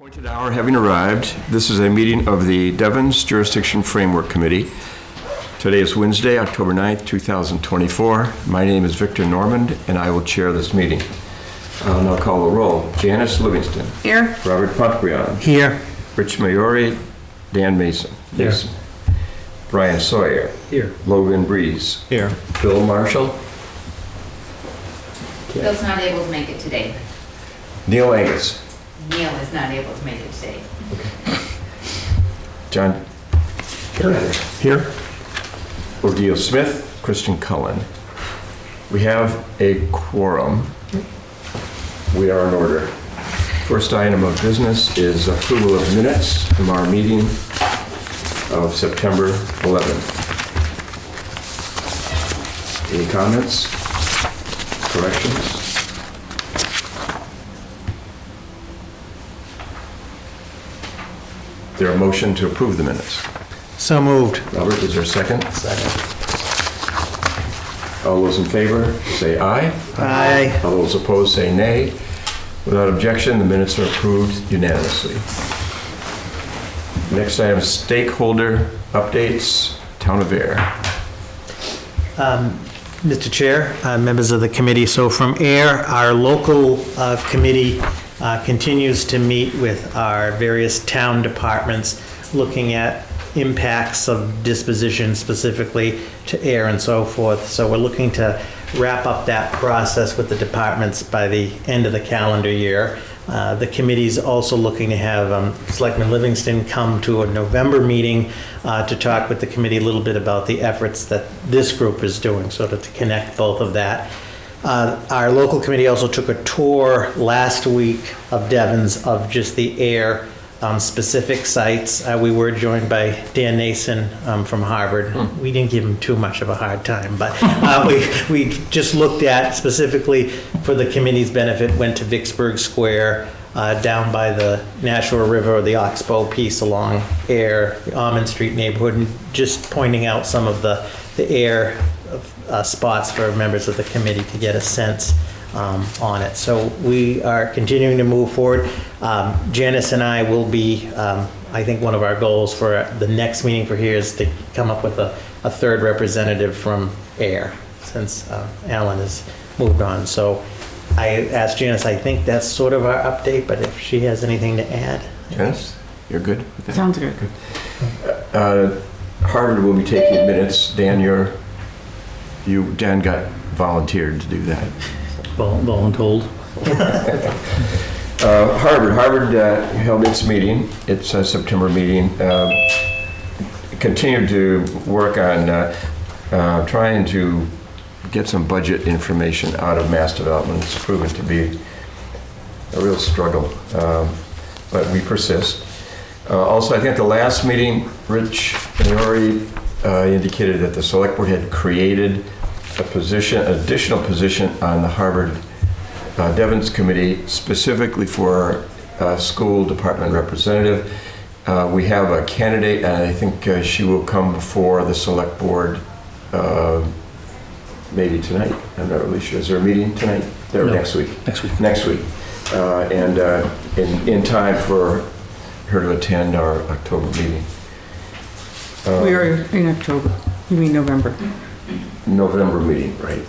Appointed hour having arrived, this is a meeting of the Devens Jurisdiction Framework Committee. Today is Wednesday, October 9th, 2024. My name is Victor Normand, and I will chair this meeting. I'll now call the roll. Janice Livingston. Here. Robert Pontbriand. Here. Rich Mayori. Dan Mason. Here. Brian Sawyer. Here. Logan Breeze. Here. Bill Marshall. Bill's not able to make it today. Neil Angus. Neil is not able to make it today. John. Here. Odile Smith. Christian Cullen. We have a quorum. We are in order. First item of business is approval of minutes from our meeting of September 11th. Any comments? Corrections? Is there a motion to approve the minutes? So moved. Robert, is there a second? Second. All those in favor, say aye. Aye. All those opposed, say nay. Without objection, the minutes are approved unanimously. Next item, stakeholder updates, Town of Air. Mr. Chair, members of the committee, so from AIR, our local committee continues to meet with our various town departments, looking at impacts of disposition specifically to air and so forth. So we're looking to wrap up that process with the departments by the end of the calendar year. The committee's also looking to have Selectman Livingston come to a November meeting to talk with the committee a little bit about the efforts that this group is doing, so to connect both of that. Our local committee also took a tour last week of Devens of just the air specific sites. We were joined by Dan Nason from Harvard. We didn't give him too much of a hard time, but we just looked at specifically for the committee's benefit, went to Vicksburg Square, down by the Nashua River, the Oxbow piece along Air, the Almond Street neighborhood, and just pointing out some of the air spots for members of the committee to get a sense on it. So we are continuing to move forward. Janice and I will be, I think one of our goals for the next meeting for here is to come up with a third representative from AIR, since Alan has moved on. So I asked Janice, I think that's sort of our update, but if she has anything to add. Janice, you're good with that? Sounds good. Harvard will be taking minutes. Dan, Dan got volunteered to do that. Voluntold. Harvard held its meeting, its September meeting, continued to work on trying to get some budget information out of mass development. It's proven to be a real struggle, but we persist. Also, I think at the last meeting, Rich Mayori indicated that the select board had created additional position on the Harvard Devens Committee specifically for school department representative. We have a candidate, and I think she will come before the select board maybe tonight. I'm not really sure. Is there a meeting tonight? Or no. Next week? Next week. And in time for her to attend our October meeting. We are in October. You mean November? November meeting, right?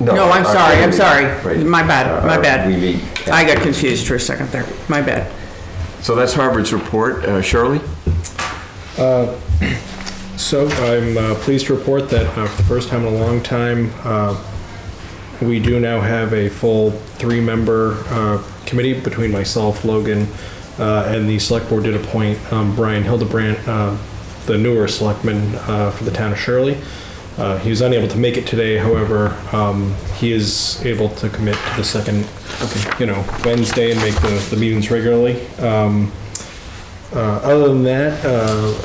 No, I'm sorry. Right. My bad. We meet. I got confused for a second there. My bad. So that's Harvard's report. Shirley? So I'm pleased to report that for the first time in a long time, we do now have a full 3-member committee between myself, Logan, and the select board did appoint Brian Hildebrandt, the newer selectman for the town of Shirley. He was unable to make it today. However, he is able to commit to the second, Wednesday and make the meetings regularly. Other than that,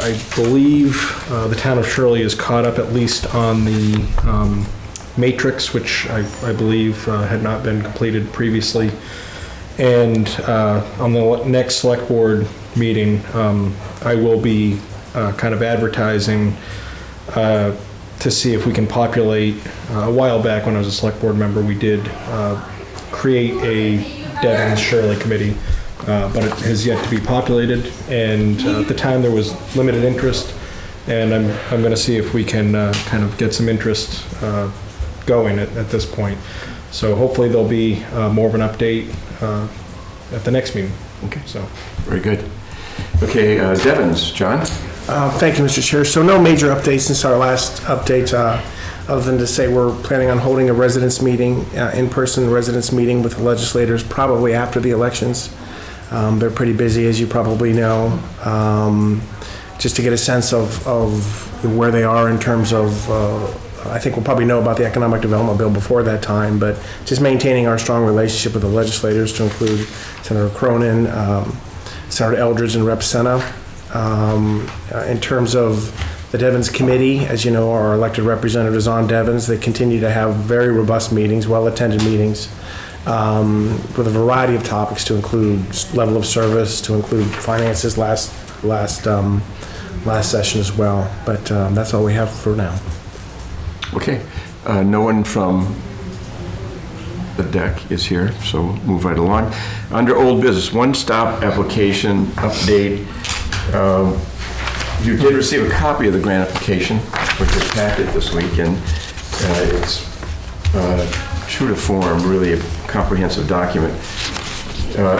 I believe the town of Shirley is caught up at least on the matrix, which I believe had not been completed previously. And on the next select board meeting, I will be kind of advertising to see if we can populate. A while back when I was a select board member, we did create a Devens Shirley committee but it has yet to be populated. And at the time, there was limited interest, and I'm going to see if we can kind of get some interest going at this point. So hopefully there'll be more of an update at the next meeting. Okay. So Very good. Okay, Devens, John? Thank you, Mr. Chair. So no major updates since our last update, other than to say we're planning on holding a residents meeting, in-person residents meeting with the legislators probably after the elections. They're pretty busy, as you probably know, just to get a sense of where they are in terms of, I think we'll probably know about the economic development bill before that time, but just maintaining our strong relationship with the legislators to include Senator Cronin, Senator Eldridge, and Rep. Sena. In terms of the Devens Committee, as you know, our elected representative is on Devens. They continue to have very robust meetings, well-attended meetings, with a variety of topics to include level of service, to include finances last session as well. But that's all we have for now. Okay. No one from the deck is here, so move right along. Under old business, one-stop application update. You did receive a copy of the grant application with your packet this week, and it's true to form, really a comprehensive document.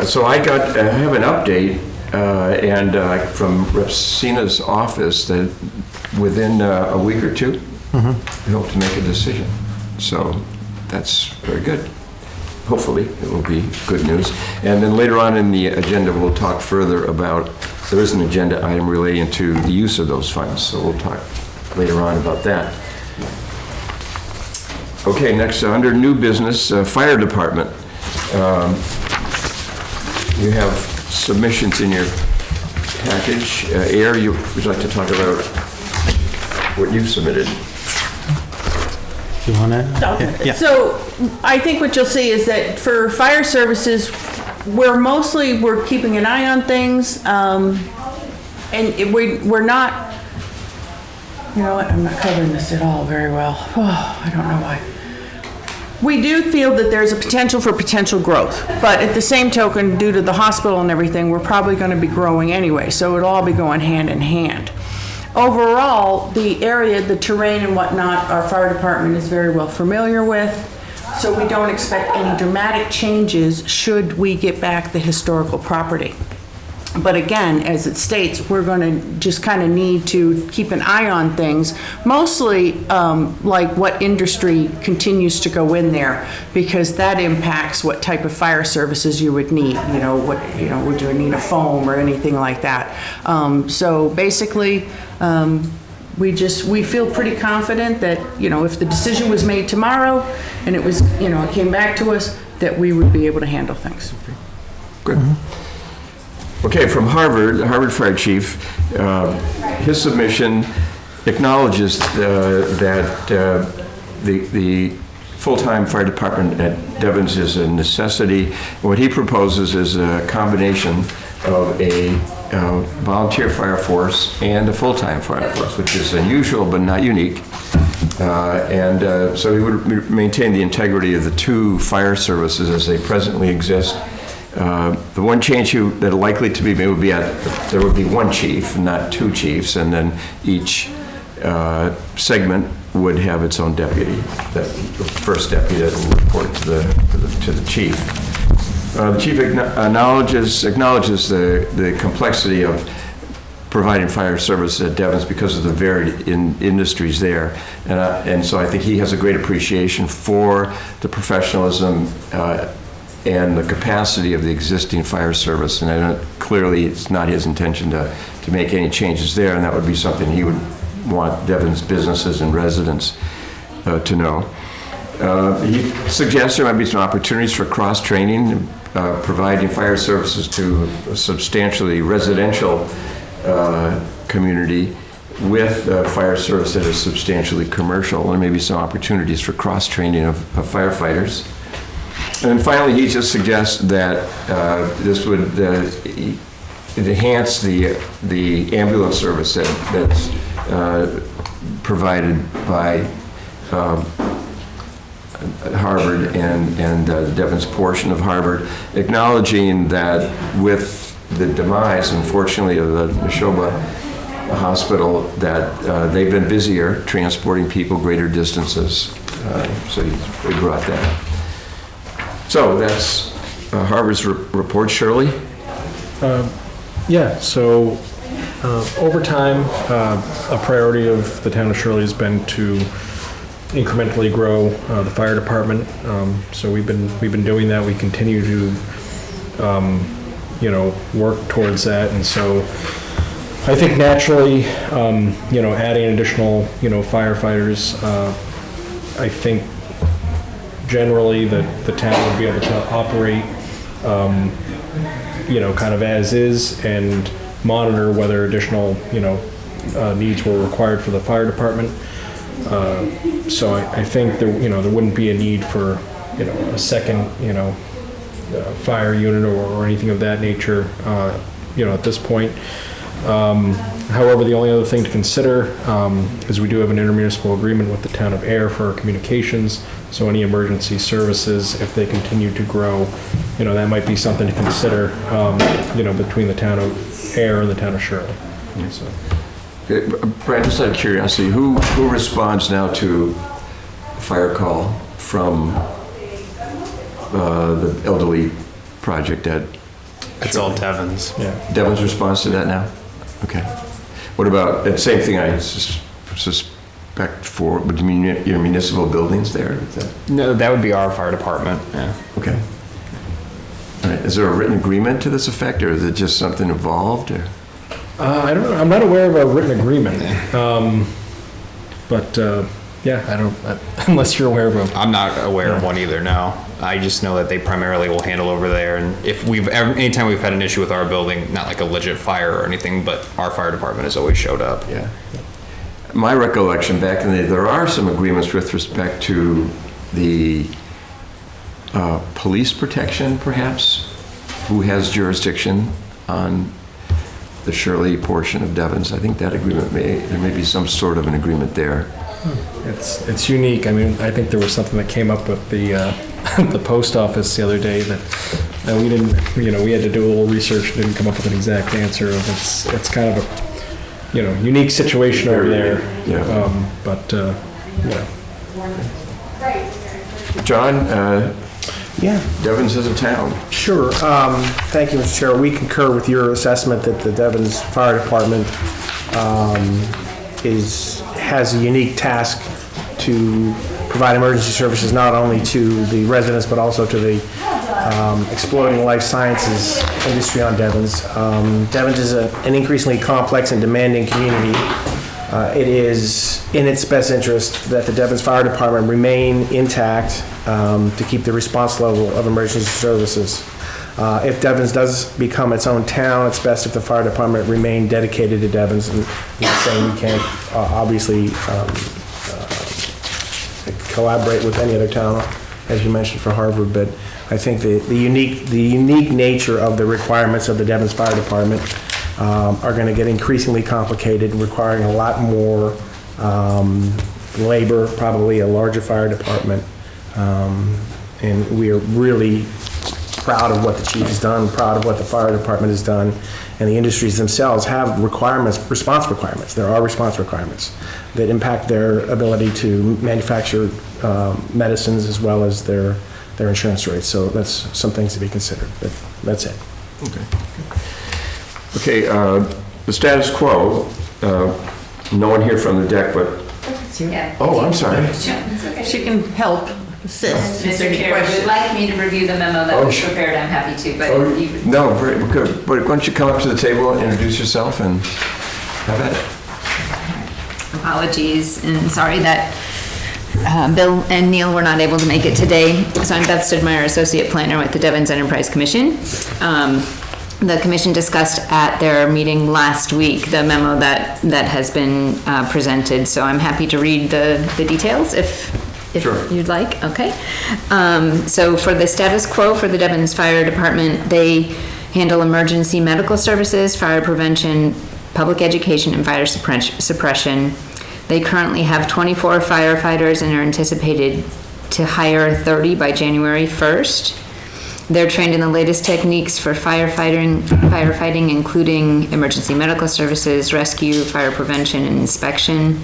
So I have an update and from Rep. Sena's office that within a week or two, we hope to make a decision. So that's very good. Hopefully it will be good news. And then later on in the agenda, we'll talk further about, there is an agenda item relating to the use of those funds. So we'll talk later on about that. Okay, next, under new business, fire department. You have submissions in your package. Air, would you like to talk about what you've submitted? You want to? Yeah. So I think what you'll see is that for fire services, we're keeping an eye on things, and we're not, you know what, I'm not covering this at all very well. Oh, I don't know why. We do feel that there's a potential for potential growth, but at the same token, due to the hospital and everything, we're probably going to be growing anyway, so it'll all be going hand in hand. Overall, the area, the terrain and whatnot, our fire department is very well familiar with, so we don't expect any dramatic changes should we get back the historical property. But again, as it states, we're going to just kind of need to keep an eye on things, mostly like what industry continues to go in there, because that impacts what type of fire services you would need. Would you need a foam or anything like that? So basically, we feel pretty confident that, if the decision was made tomorrow and it was, it came back to us, that we would be able to handle things. Good. Okay, from Harvard, the Harvard Fire Chief, his submission acknowledges that the full-time fire department at Devens is a necessity. What he proposes is a combination of a volunteer fire force and a full-time fire force, which is unusual but not unique. So he would maintain the integrity of the two fire services as they presently exist. The one change that are likely to be made would be there would be one chief, not two chiefs, and then each segment would have its own deputy. The first deputy that will report to the chief. The chief acknowledges the complexity of providing fire service at Devens because of the varied industries there, and so I think he has a great appreciation for the professionalism and the capacity of the existing fire service, and clearly it's not his intention to make any changes there, and that would be something he would want Devens businesses and residents to know. He suggests there might be some opportunities for cross-training, providing fire services to a substantially residential community with fire service that is substantially commercial, and maybe some opportunities for cross-training of firefighters. And then finally, he just suggests that this would enhance the ambulance service that's provided by Harvard and the Devens portion of Harvard, acknowledging that with the demise, unfortunately, of the Neshoba Hospital, that they've been busier transporting people greater distances. So they brought that. So that's Harvard's report. Shirley? Yeah, so over time, a priority of the town of Shirley has been to incrementally grow the fire department. So we've been doing that. We continue to, work towards that. And so I think naturally, adding additional, firefighters, I think generally that the town would be able to operate, kind of as is and monitor whether additional, needs were required for the fire department. So I think there wouldn't be a need for, a second, fire unit or anything of that nature, at this point. However, the only other thing to consider is we do have an intermunicipal agreement with the town of Air for our communications. So any emergency services, if they continue to grow, that might be something to consider, between the town of Air and the town of Shirley. So. Brad, just out of curiosity, who responds now to a fire call from the elderly project at? It's all Devens. Yeah. Devens responds to that now? Okay. What about, and same thing I suspect for, would you mean your municipal buildings there? No, that would be our fire department. Yeah. Okay. All right. Is there a written agreement to this effect, or is it just something evolved? Or? I don't know. I'm not aware of a written agreement. Yeah, I don't, unless you're aware of them. I'm not aware of one either, no. I just know that they primarily will handle over there, and if anytime we've had an issue with our building, not like a legit fire or anything, but our fire department has always showed up. Yeah. My recollection back in the day, there are some agreements with respect to the police protection, perhaps, who has jurisdiction on the Shirley portion of Devens. I think that agreement there may be some sort of an agreement there. It's unique. I mean, I think there was something that came up with the the post office the other day that we didn't, we had to do a little research, didn't come up with an exact answer. It's kind of a, unique situation over there. Yeah. John, Yeah. Devens is a town. Sure. Thank you, Mr. Chair. We concur with your assessment that the Devens Fire Department has a unique task to provide emergency services not only to the residents but also to the exploding life sciences industry on Devens. Devens is an increasingly complex and demanding community. It is in its best interest that the Devens Fire Department remain intact to keep the response level of emergency services. If Devens does become its own town, it's best if the fire department remain dedicated to Devens. And I'm saying we can't obviously collaborate with any other town, as you mentioned for Harvard, but I think the unique nature of the requirements of the Devens Fire Department are going to get increasingly complicated, requiring a lot more labor, probably a larger fire department, and we are really proud of what the chief has done, proud of what the fire department has done, and the industries themselves have response requirements. There are response requirements that impact their ability to manufacture medicines as well as their insurance rates. So that's some things to be considered, but that's it. Okay, the status quo, no one here from the deck, but, Yeah. oh, I'm sorry. Sure, it's okay. She can help assist. if Mr. there's Chair, would questions. you like me to review the memo that Oh, was sure. prepared? I'm happy to, but Oh, you, no, very good. But why don't you come up to the table and introduce yourself and have at it. apologies and sorry that Bill and Neil were not able to make it today. So I'm Beth Stidmeyer, Associate Planner with the Devens Enterprise Commission. The commission discussed at their meeting last week the memo that has been presented. So I'm happy to read the details if Sure. you'd like. Okay. So for the status quo for the Devens Fire Department, they handle emergency medical services, fire prevention, public education, and fire suppression. They currently have 24 firefighters and are anticipated to hire 30 by January 1st. They're trained in the latest techniques for firefighting, including emergency medical services, rescue, fire prevention, and inspection.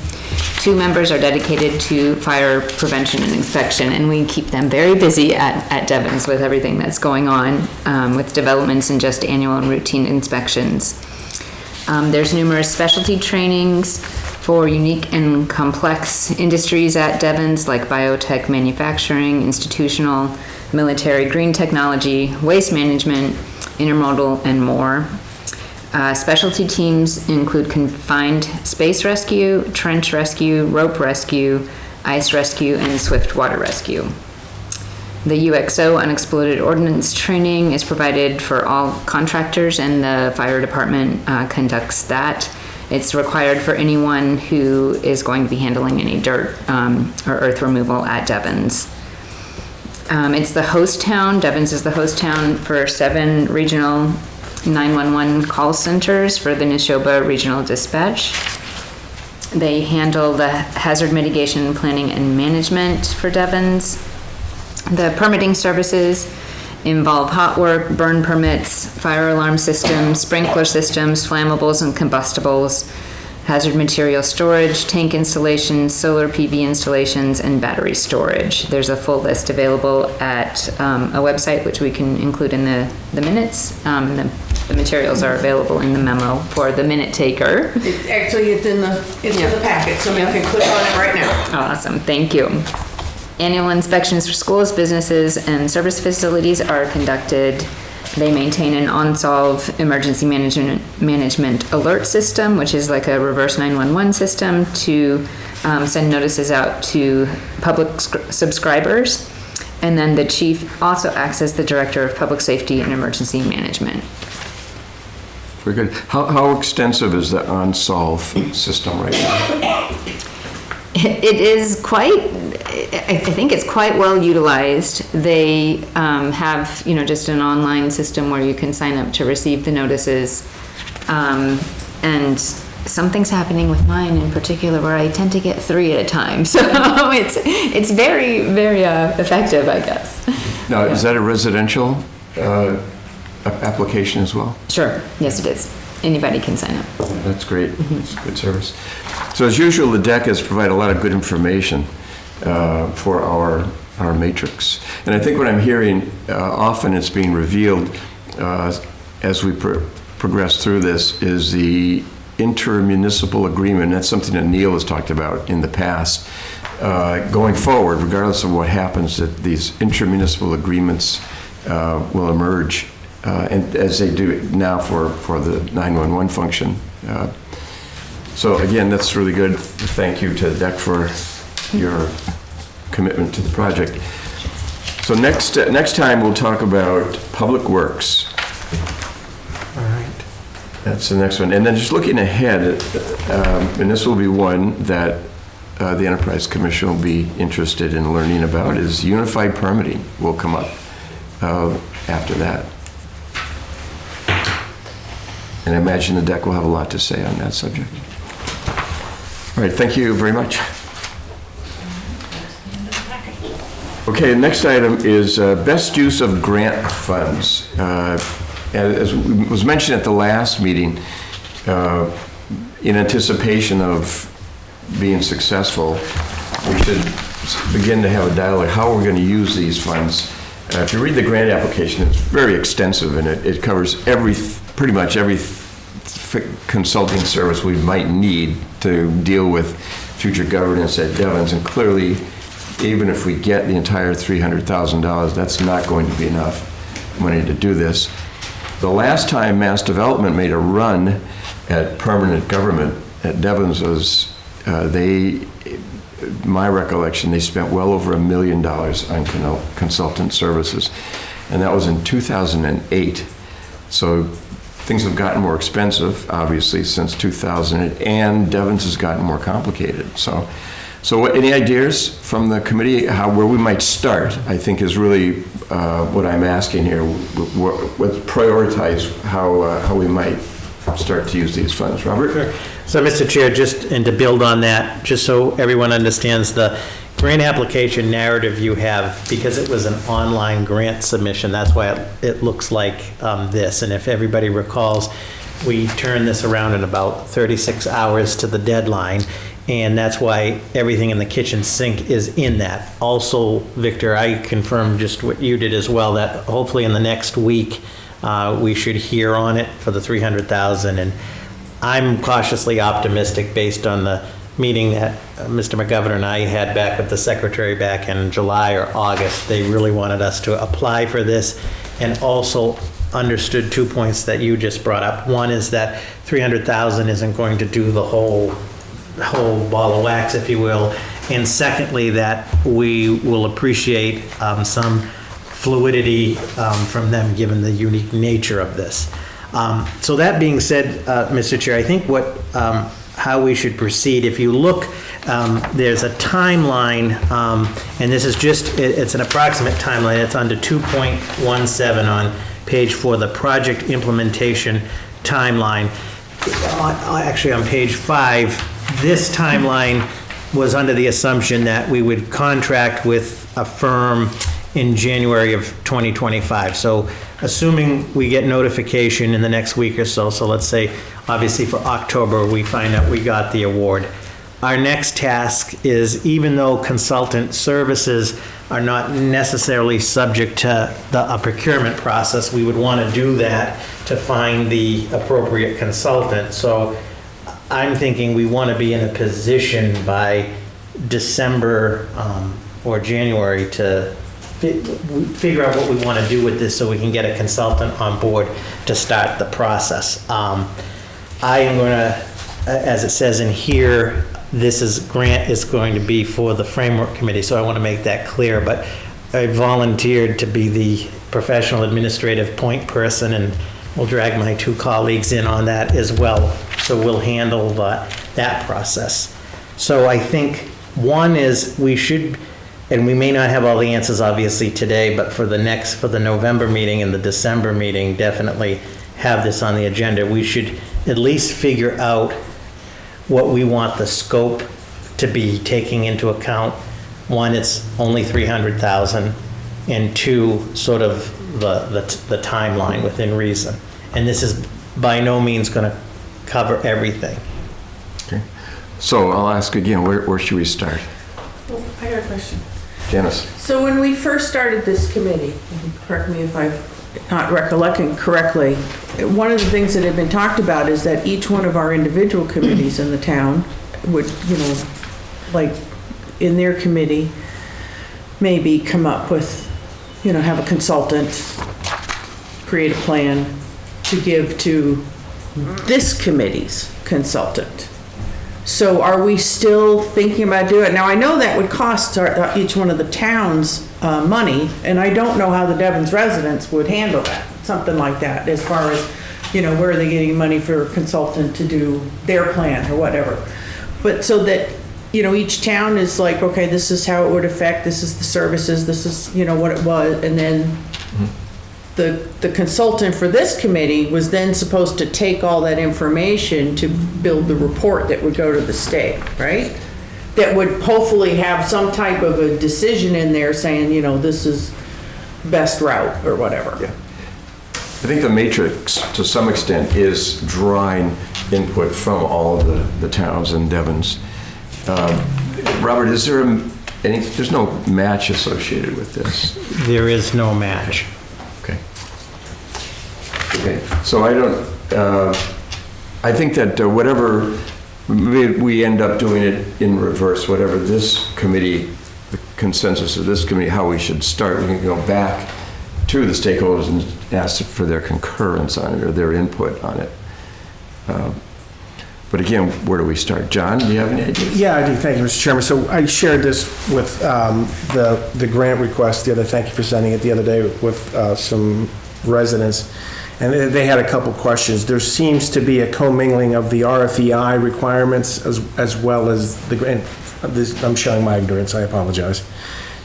2 members are dedicated to fire prevention and inspection, and we keep them very busy at Devens with everything that's going on, with developments and just annual and routine inspections. There's numerous specialty trainings for unique and complex industries at Devens, like biotech manufacturing, institutional, military, green technology, waste management, intermodal, and more. Specialty teams include confined space rescue, trench rescue, rope rescue, ice rescue, and swift water rescue. The UXO unexploded ordnance training is provided for all contractors, and the fire department conducts that. It's required for anyone who is going to be handling any dirt or earth removal at Devens. It's the host town. Devens is the host town for 7 regional 911 call centers for the Neshoba Regional Dispatch. They handle the hazard mitigation, planning, and management for Devens. The permitting services involve hot work, burn permits, fire alarm systems, sprinkler systems, flammables and combustibles, hazard material storage, tank installations, solar PV installations, and battery storage. There's a full list available at a website, which we can include in the minutes. The materials are available in the memo for the minute taker. It's in the packet, so you can click on it right now. Awesome, thank you. Annual inspections for schools, businesses, and service facilities are conducted. They maintain an on-solve emergency management alert system, which is like a reverse 911 system to send notices out to public subscribers. And then the chief also acts as the director of public safety and emergency management. Very good. How extensive is the on-solve system right now? It is quite, I think it's quite well utilized. They have, just an online system where you can sign up to receive the notices. And something's happening with mine in particular where I tend to get 3 at a time. So it's very, very effective, I guess. Now, is that a residential application as well? Sure, yes it is. Anybody can sign up. That's great. It's a good service. So as usual, the deck has provided a lot of good information for our matrix. And I think what I'm hearing, often it's being revealed as we progress through this, is the intermunicipal agreement. That's something that Neil has talked about in the past. Going forward, regardless of what happens, that these intermunicipal agreements will emerge, and as they do now for the 911 function. So again, that's really good. Thank you to the deck for your commitment to the project. So next time we'll talk about public works. All right. That's the next one. And then just looking ahead, and this will be one that the Enterprise Commission will be interested in learning about, is unified permitting will come up after that. And I imagine the deck will have a lot to say on that subject. All right, thank you very much. Okay, the next item is best use of grant funds. As was mentioned at the last meeting, in anticipation of being successful, we should begin to have a dialogue. How are we going to use these funds? If you read the grant application, it's very extensive, and it covers pretty much every consulting service we might need to deal with future governance at Devens. And clearly, even if we get the entire $300,000, that's not going to be enough money to do this. The last time Mass Development made a run at permanent government at Devens was, my recollection, they spent well over $1 million on consultant services. And that was in 2008. So things have gotten more expensive, obviously, since 2008, and Devens has gotten more complicated. So any ideas from the committee where we might start, I think, is really what I'm asking here. Let's prioritize how we might start to use these funds. Robert? Sure. So, Mr. Chair, and to build on that, just so everyone understands, the grant application narrative you have, because it was an online grant submission, that's why it looks like this. And if everybody recalls, we turned this around in about 36 hours to the deadline, and that's why everything in the kitchen sink is in that. Also, Victor, I confirmed just what you did as well, that hopefully in the next week, we should hear on it for the 300,000. And I'm cautiously optimistic based on the meeting that Mr. McGovern and I had back with the secretary back in July or August. They really wanted us to apply for this, and also understood 2 points that you just brought up. One is that 300,000 isn't going to do the whole ball of wax, if you will. And secondly, that we will appreciate some fluidity from them, given the unique nature of this. So that being said, Mr. Chair, I think how we should proceed, if you look, there's a timeline, and this is just, it's an approximate timeline. It's under 2.17 on page 4, the project implementation timeline. Actually, on page 5, this timeline was under the assumption that we would contract with a firm in January of 2025. So assuming we get notification in the next week or so, so let's say obviously for October we find out we got the award. Our next task is, even though consultant services are not necessarily subject to a procurement process, we would want to do that to find the appropriate consultant. So I'm thinking we want to be in a position by December or January to figure out what we want to do with this, so we can get a consultant on board to start the process. I am going to, as it says in here, grant is going to be for the framework committee, so I want to make that clear, but I volunteered to be the professional administrative point person, and we'll drag my 2 colleagues in on that as well, so we'll handle that process. So I think one is we should, and we may not have all the answers obviously today, but for the November meeting and the December meeting, definitely have this on the agenda. We should at least figure out what we want the scope to be, taking into account, one, it's only 300,000, and 2, sort of the timeline within reason. And this is by no means going to cover everything. Okay. So I'll ask again, where should we start? Well, I got a question. Janice? So when we first started this committee, correct me if I'm not recollecting correctly, one of the things that had been talked about is that each one of our individual committees in the town would, like in their committee, maybe come up with, have a consultant, create a plan to give to this committee's consultant. So are we still thinking about doing it? Now, I know that would cost each one of the towns money, and I don't know how the Devens residents would handle that, something like that, as far as, where are they getting money for a consultant to do their plan or whatever. But so that, each town is like, okay, this is how it would affect, this is the services, this is, what it was, and then the consultant for this committee was then supposed to take all that information to build the report that would go to the state, right? That would hopefully have some type of a decision in there saying, this is best route or whatever. Yeah. I think the matrix, to some extent, is drawing input from all of the towns in Devens. Robert, is there there's no match associated with this? There is no match. Okay. Okay, so I think that whatever, we end up doing it in reverse, whatever this committee, the consensus of this committee, how we should start, we can go back to the stakeholders and ask for their concurrence on it or their input on it. But again, where do we start? John, do you have any ideas? Yeah, I do. Thank you, Mr. Chairman. So I shared this with the grant request thank you for sending it the other day with some residents. And they had a couple questions. There seems to be a commingling of the RFEI requirements as well as the grant. I'm showing my ignorance, I apologize.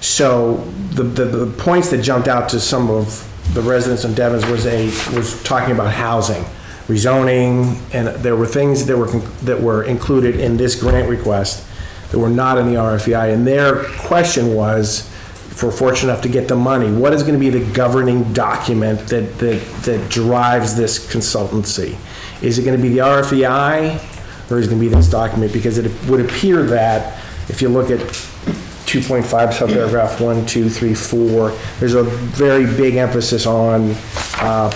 So the points that jumped out to some of the residents in Devens was talking about housing, rezoning, and there were things that were included in this grant request that were not in the RFEI. And their question was, if we're fortunate enough to get the money, what is going to be the governing document that drives this consultancy? Is it going to be the RFEI, or is it going to be this document? Because it would appear that if you look at 2.5 subparagraph 1, 2, 3, 4, there's a very big emphasis on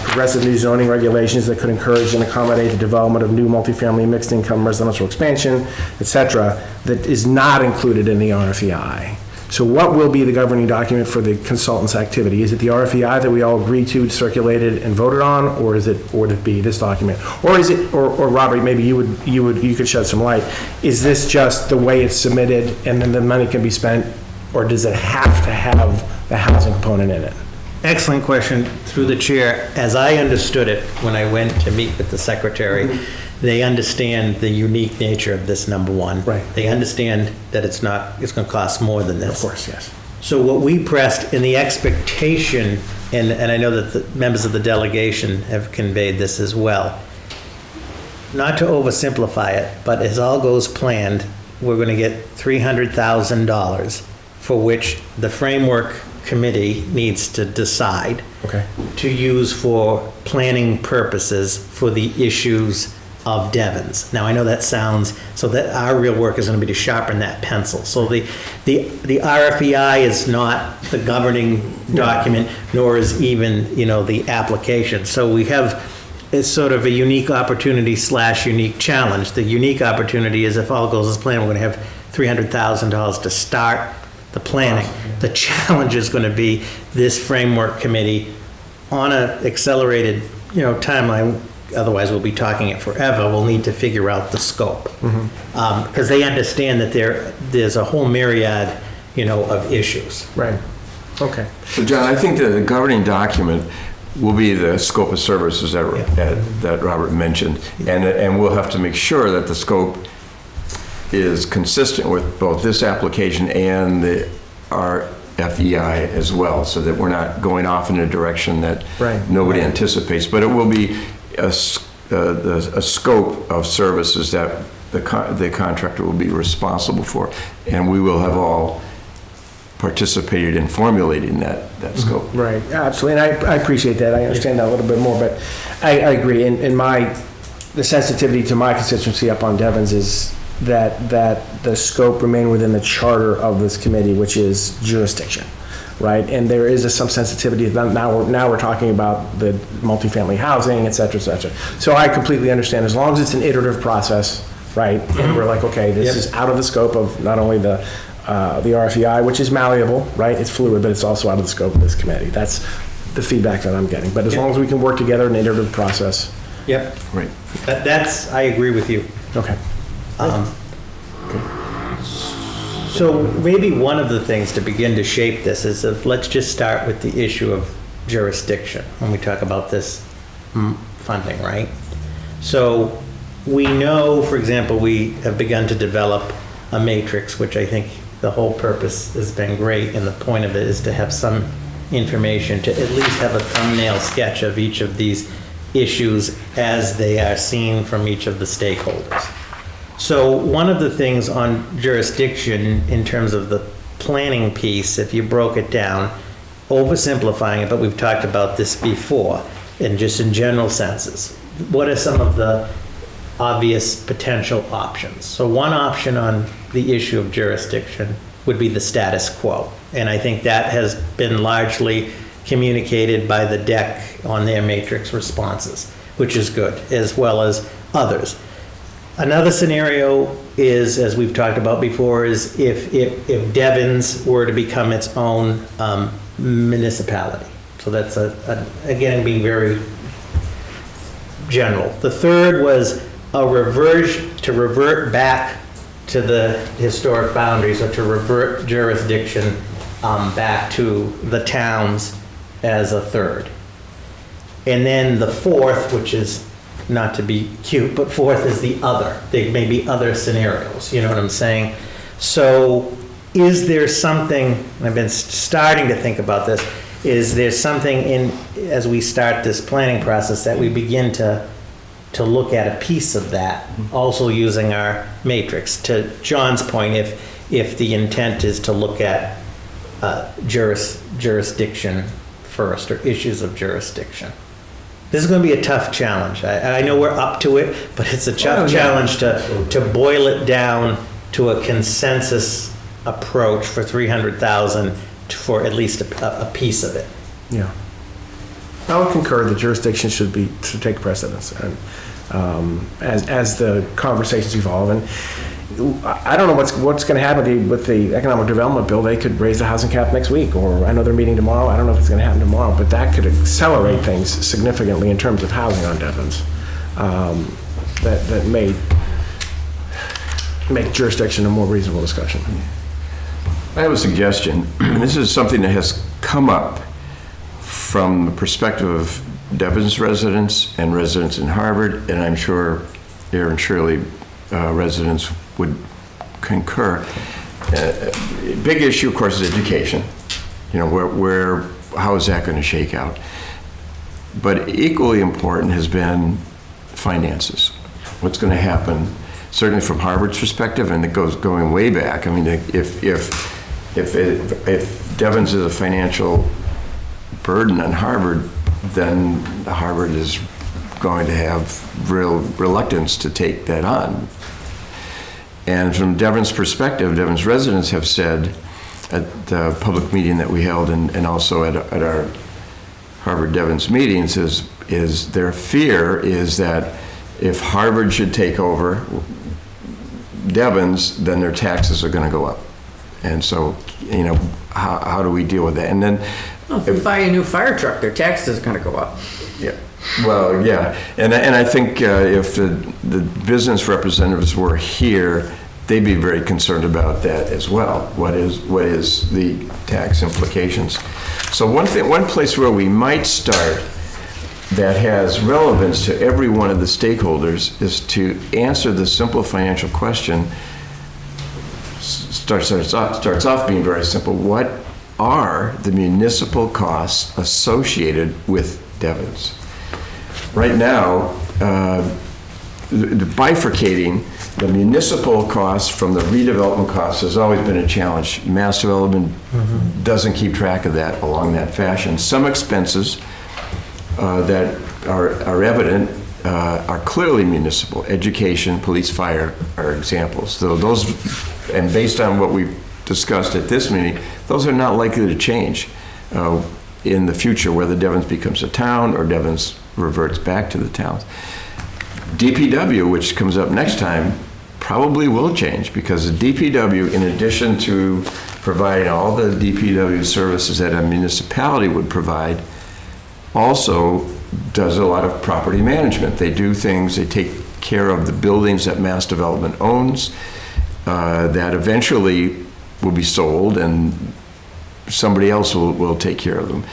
progressive new zoning regulations that could encourage and accommodate the development of new multifamily and mixed income residential expansion, et cetera, that is not included in the RFEI. So what will be the governing document for the consultant's activity? Is it the RFEI that we all agreed to, circulated, and voted on, or would it be this document? Or is it, or Robert, maybe you could shed some light. Is this just the way it's submitted and then the money can be spent, or does it have to have the housing component in it? Excellent question through the chair. As I understood it when I went to meet with the secretary, they understand the unique nature of this, number one. Right. They understand that it's going to cost more than this. Of course, yes. So what we pressed in the expectation, and I know that the members of the delegation have conveyed this as well, not to oversimplify it, but as all goes planned, we're going to get $300,000 for which the framework committee needs to decide Okay. to use for planning purposes for the issues of Devens. Now, I know that sounds, so that our real work is going to be to sharpen that pencil. So the RFEI is not the governing document, nor is even, the application. So we have, it's sort of a unique opportunity / unique challenge. The unique opportunity is if all goes as planned, we're going to have $300,000 to start the planning. The challenge is going to be this framework committee on an accelerated, timeline. Otherwise, we'll be talking it forever. We'll need to figure out the scope. Because they understand that there's a whole myriad, of issues. Right. Okay. So John, I think that the governing document will be the scope of services that Robert mentioned. And we'll have to make sure that the scope is consistent with both this application and the RFEI as well, so that we're not going off in a direction that nobody anticipates. But it will be a scope of services that the contractor will be responsible for, and we will have all participated in formulating that scope. Right, absolutely, and I appreciate that. I understand that a little bit more, but I agree. In the sensitivity to my constituency up on Devens is that the scope remain within the charter of this committee, which is jurisdiction. Right, and there is some sensitivity. Now we're talking about the multifamily housing, et cetera, et cetera. So I completely understand, as long as it's an iterative process, right? And we're like, okay, this is out of the scope of not only the RFEI, which is malleable, right? It's fluid, but it's also out of the scope of this committee. That's the feedback that I'm getting. But as long as we can work together in an iterative process. Yep. Right. I agree with you. Okay. So maybe one of the things to begin to shape this is let's just start with the issue of jurisdiction when we talk about this funding, right? So we know, for example, we have begun to develop a matrix, which I think the whole purpose has been great, and the point of it is to have some information, to at least have a thumbnail sketch of each of these issues as they are seen from each of the stakeholders. So one of the things on jurisdiction in terms of the planning piece, if you broke it down, oversimplifying it, but we've talked about this before, and just in general senses, what are some of the obvious potential options? So one option on the issue of jurisdiction would be the status quo. And I think that has been largely communicated by the DEC on their matrix responses, which is good, as well as others. Another scenario is, as we've talked about before, is if Devens were to become its own municipality. So that's, again, being very general. The third was to revert back to the historic boundaries, or to revert jurisdiction back to the towns as a third. And then the fourth, which is not to be cute, but fourth is the other. There may be other scenarios, you know what I'm saying? So is there something, and I've been starting to think about this, is there something in, as we start this planning process, that we begin to to look at a piece of that, also using our matrix. To John's point, if the intent is to look at jurisdiction first, or issues of jurisdiction. This is going to be a tough challenge. I know we're up to it, but it's a tough challenge to boil it down to a consensus approach for 300,000 for at least a piece of it. Yeah. I would concur the jurisdiction should take precedence, and as the conversations evolve. And I don't know what's going to happen with the economic development bill. They could raise the housing cap next week, or I know they're meeting tomorrow. I don't know if it's going to happen tomorrow, but that could accelerate things significantly in terms of housing on Devens. That may make jurisdiction a more reasonable discussion. I have a suggestion. This is something that has come up from the perspective of Devens residents and residents in Harvard, and I'm sure Aaron Shirley residents would concur. Big issue, of course, is education. You know, how is that going to shake out? But equally important has been finances. What's going to happen, certainly from Harvard's perspective, and it going way back. I mean, if Devens is a financial burden on Harvard, then Harvard is going to have real reluctance to take that on. And from Devens' perspective, Devens residents have said at the public meeting that we held and also at our Harvard Devens meetings is their fear is that if Harvard should take over Devens, then their taxes are going to go up. And so, you know, how do we deal with that? And then if you buy a new fire truck, their taxes are going to go up. Yeah. Well, yeah, and I think if the business representatives were here, they'd be very concerned about that as well. What is the tax implications? So one place where we might start that has relevance to every one of the stakeholders is to answer the simple financial question. Starts off being very simple. What are the municipal costs associated with Devens? Right now, the bifurcating the municipal costs from the redevelopment costs has always been a challenge. Mass development doesn't keep track of that along that fashion. Some expenses that are evident are clearly municipal. Education, police, fire are examples. So those, and based on what we've discussed at this meeting, those are not likely to change in the future, whether Devens becomes a town or Devens reverts back to the towns. DPW, which comes up next time, probably will change because the DPW, in addition to providing all the DPW services that a municipality would provide, also does a lot of property management. They do things, they take care of the buildings that Mass Development owns that eventually will be sold and somebody else will take care of them.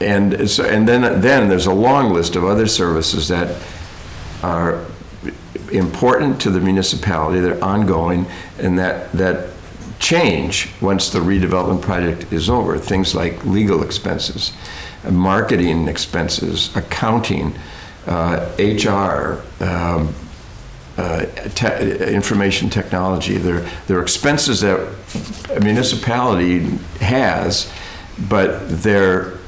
And then there's a long list of other services that are important to the municipality, they're ongoing, and that change once the redevelopment project is over. Things like legal expenses, marketing expenses, accounting, HR, information technology. They're expenses that a municipality has, but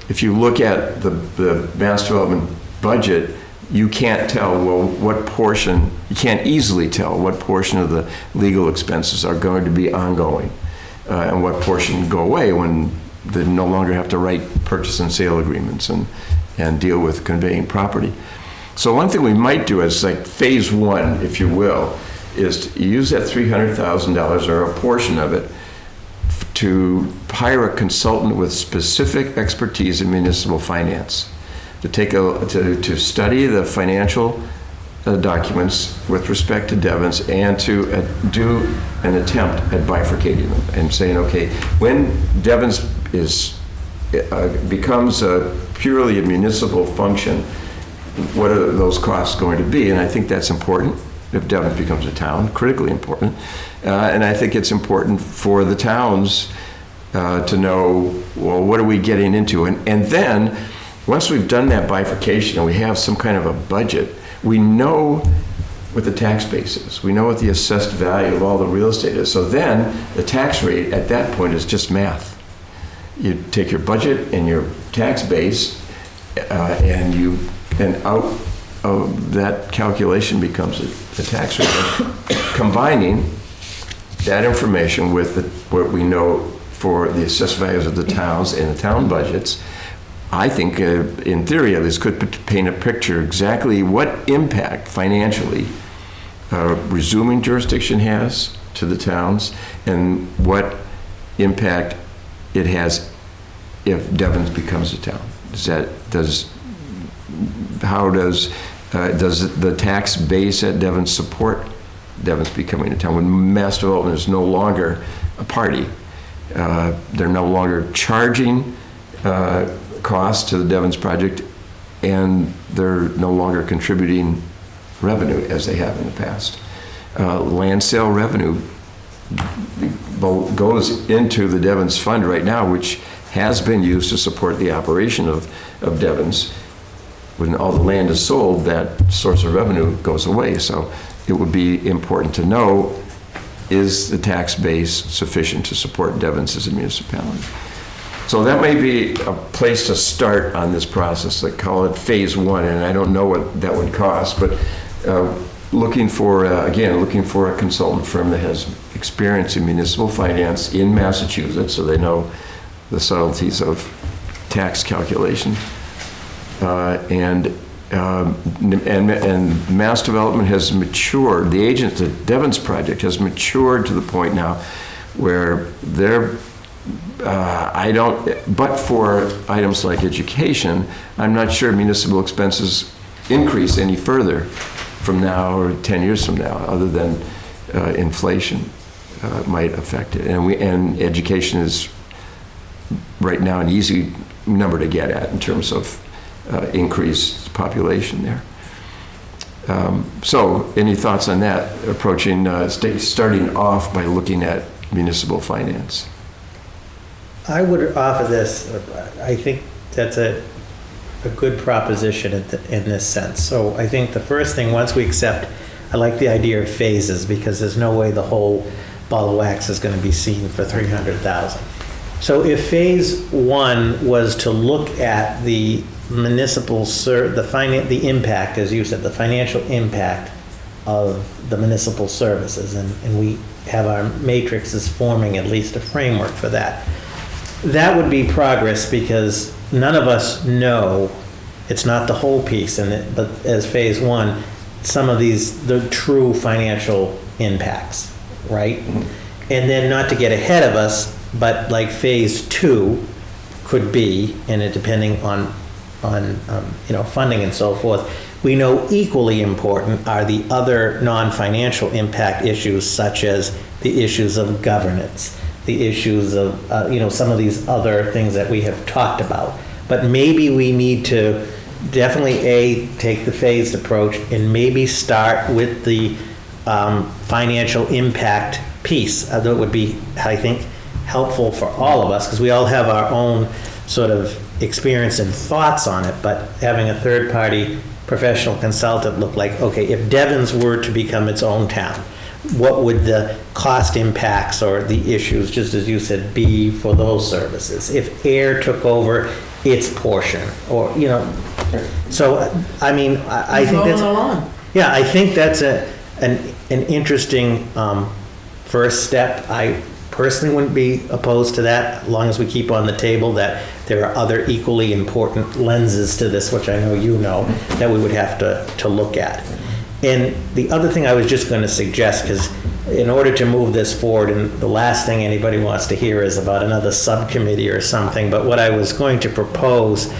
if you look at the Mass Development budget, you can't tell, you can't easily tell what portion of the legal expenses are going to be ongoing and what portion go away when they no longer have to write purchase and sale agreements and deal with conveying property. So one thing we might do as like phase one, if you will, is to use that $300,000 or a portion of it to hire a consultant with specific expertise in municipal finance to study the financial documents with respect to Devens and to do an attempt at bifurcating them and saying, okay, when Devens becomes purely a municipal function, what are those costs going to be? And I think that's important if Devens becomes a town, critically important. And I think it's important for the towns to know, well, what are we getting into? And then once we've done that bifurcation and we have some kind of a budget, we know what the tax base is. We know what the assessed value of all the real estate is. So then the tax rate at that point is just math. You take your budget and your tax base and out of that calculation becomes the tax rate. Combining that information with what we know for the assessed values of the towns and the town budgets, I think, in theory, this could paint a picture exactly what impact financially resuming jurisdiction has to the towns and what impact it has if Devens becomes a town. Does the tax base at Devens support Devens becoming a town? When mass development is no longer a party, they're no longer charging costs to the Devens project, and they're no longer contributing revenue as they have in the past. Land sale revenue goes into the Devens fund right now, which has been used to support the operation of Devens. When all the land is sold, that source of revenue goes away. So it would be important to know, is the tax base sufficient to support Devens as a municipality? So that may be a place to start on this process. They call it phase one, and I don't know what that would cost, but looking for a consultant firm that has experience in municipal finance in Massachusetts, so they know the subtleties of tax calculation. And mass development has matured. The Devens project has matured to the point now where they're, but for items like education, I'm not sure municipal expenses increase any further from now or 10 years from now, other than inflation might affect it. And education is right now an easy number to get at in terms of increased population there. So any thoughts on that, approaching, starting off by looking at municipal finance? I would offer this. I think that's a good proposition in this sense. So I think the first thing, once we accept, I like the idea of phases, because there's no way the whole ball of wax is going to be seen for 300,000. So if phase one was to look at the municipal, the impact, as you said, the financial impact of the municipal services, and we have our matrices forming at least a framework for that. That would be progress, because none of us know, it's not the whole piece, but as phase one, some of the true financial impacts, right? And then, not to get ahead of us, but like phase two could be, and it depending on funding and so forth, we know equally important are the other non-financial impact issues, such as the issues of governance, the issues of, some of these other things that we have talked about. But maybe we need to definitely, take the phased approach and maybe start with the financial impact piece. That would be, I think, helpful for all of us, because we all have our own sort of experience and thoughts on it, but having a third-party professional consultant look like, okay, if Devens were to become its own town, what would the cost impacts or the issues, just as you said, be for those services? If AIR took over its portion, or, so, I mean, I think that's, yeah, I think that's an interesting first step. I personally wouldn't be opposed to that, as long as we keep on the table that there are other equally important lenses to this, which I know you know, that we would have to look at. And the other thing I was just going to suggest, because in order to move this forward, and the last thing anybody wants to hear is about another subcommittee or something, but what I was going to propose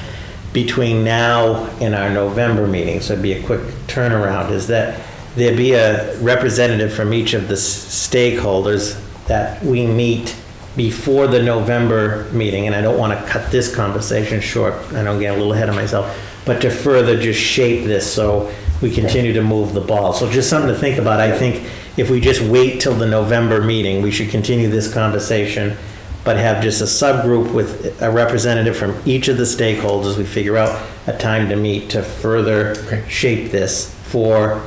between now and our November meeting, so it'd be a quick turnaround, is that there be a representative from each of the stakeholders that we meet before the November meeting, and I don't want to cut this conversation short, I don't get a little ahead of myself, but to further just shape this so we continue to move the ball. So just something to think about. I think if we just wait till the November meeting, we should continue this conversation but have just a subgroup with a representative from each of the stakeholders. We figure out a time to meet to further shape this for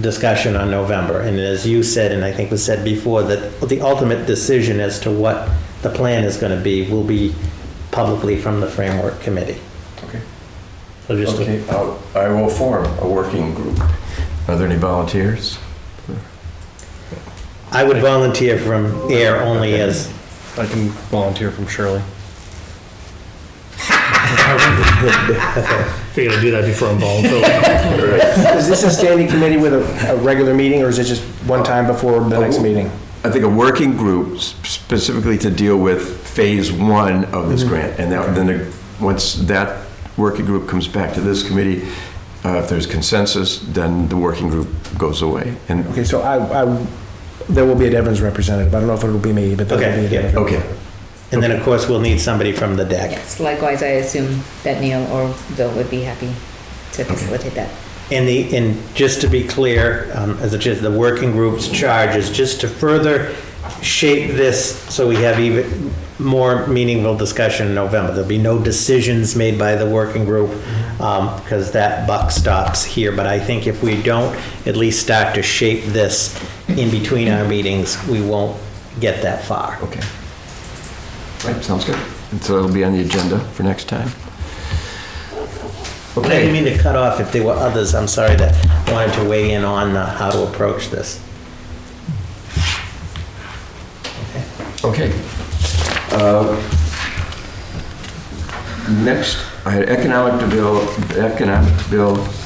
discussion on November. And as you said, and I think was said before, that the ultimate decision as to what the plan is going to be will be publicly from the framework committee. Okay. So just Okay, I will form a working group. Are there any volunteers? I would volunteer from AIR only as, I can volunteer from Shirley. Figured I'd do that before I'm volunteering. Is this a standing committee with a regular meeting, or is it just one time before the next meeting? I think a working group specifically to deal with phase one of this grant. And then once that working group comes back to this committee, if there's consensus, then the working group goes away. And Okay, so there will be a Devens representative. I don't know if it'll be me, but there will be a Devens Okay. representative. and then of course we'll need somebody from the deck. Yes, likewise, I assume that Neil or Bill would be happy to facilitate that. And just to be clear, as it is, the working group's charge is just to further shape this so we have even more meaningful discussion in November. There'll be no decisions made by the working group because that buck stops here. But I think if we don't at least start to shape this in between our meetings, we won't get that far. Okay. Right, sounds good. And so it'll be on the agenda for next time. I didn't mean to cut off if there were others, I'm sorry, that wanted to weigh in on how to approach this. Okay. Next, I had economic bill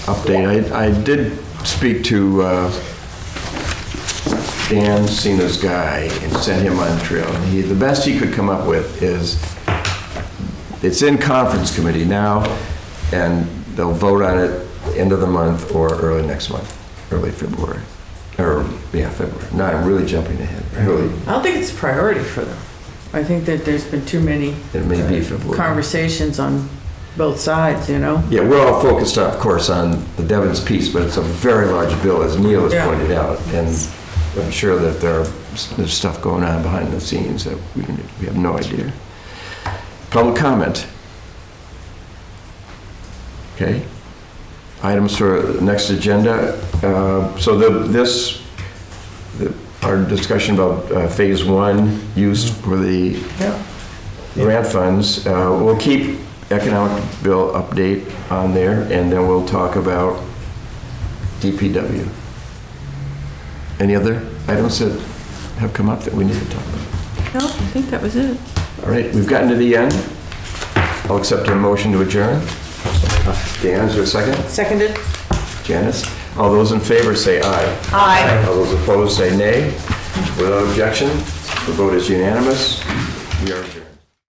update. I did speak to Dan Cena's guy and sent him on the trail. And the best he could come up with is, it's in conference committee now, and they'll vote on it end of the month or early next month, early February. February. No, I'm really jumping ahead. Really, I don't think it's a priority for them. I think that there's been too many it may be February. conversations on both sides, you know? Yeah, we're all focused, of course, on the Devens piece, but it's a very large bill, as Neil has Yeah. pointed out. And I'm sure that there's stuff going on behind the scenes that we have no idea. Public comment. Okay. Items for the next agenda. Our discussion about phase one use for the grant funds, we'll keep economic bill update on there, and then we'll talk about DPW. Any other items that have come up that we need to talk about? No, I think that was it. All right, we've gotten to the end. I'll accept a motion to adjourn. Dan, is there a second? Seconded? Janice? All those in favor say aye. Aye. All those opposed say nay. Without objection, the vote is unanimous. We are adjourned.